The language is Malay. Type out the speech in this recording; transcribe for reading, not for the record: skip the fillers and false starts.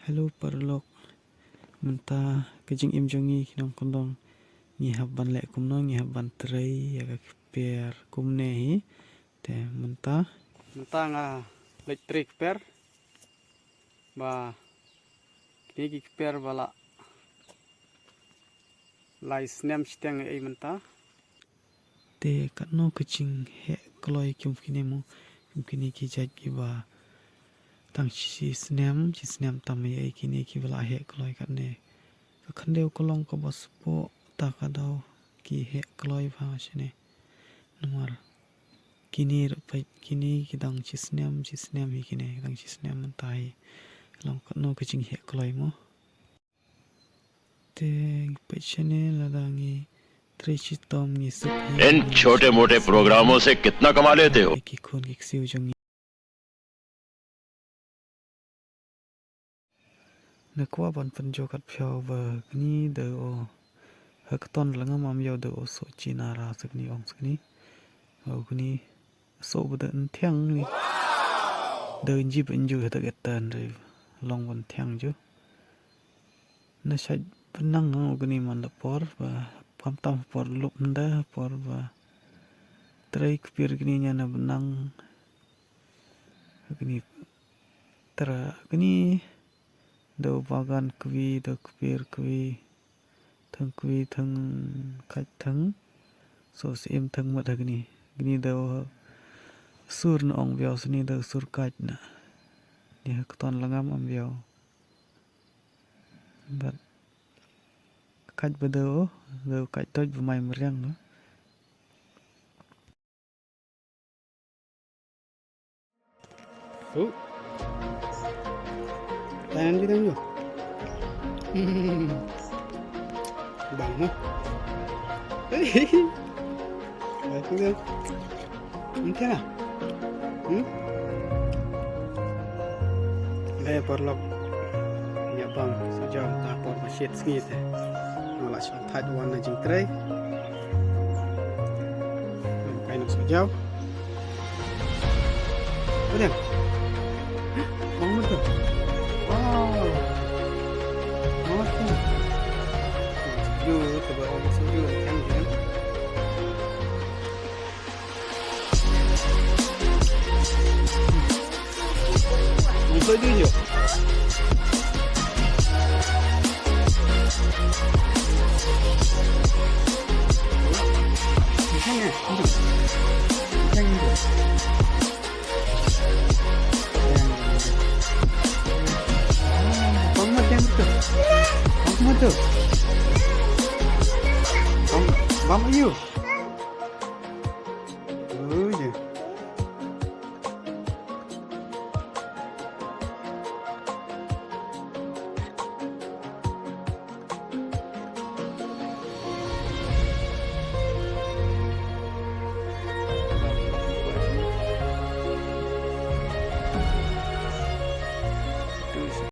Hello parlok menta kejing im jongi kinong kondong ngi habban le kumno ngi habban trei ya per kumne hi te menta nga electric per ba kini ki per bala lai snem steng ei menta te katno kejing he kloi kim kini mu kini ki jaj ki ba tang si snem tam ye kini ki bala he kloi kat ne khande kolong ko bas po ta ka daw ki he kloi bha shine numar kini pai kini ki dang si snem hi kini dang si snem tai long katno kaching he kloi mo te pai chane la dangi trechi tom ni sup इन छोटे मोटे प्रोग्रामों से कितना कमा लेते हो ki khon ki siu jong na kwa ban pan jo kat phyo ba ni de o hak ton langa mam yo de o so china ra sakni ong sakni o kuni so bu de thiang ni de ji ben ju ta get tan re long ban thiang ju na sai panang o kuni man da por ba pam tam por lup nda por ba traik pir kini nya na benang kini tra kini do bagan kwi do kpir kwi thang khat thang so sim thang ma thagni gni do sur no ong biao sni do sur kat na ni hak ton langam am biao bat kat bedo do kat toj bmai mriang no Tahan kita dulu. Bang mo. Baik tu. Nanti lah. Gaya perlok. Ya bang, sejauh tak por masjid sengit. Malah soal thad warna jingtrai. Kain sejauh. Udah. Bang betul. Wow. Awesome. Sejuk, coba orang sejuk kan kan. Bisa juga. Misalnya, ini. Misalnya. Bang, you.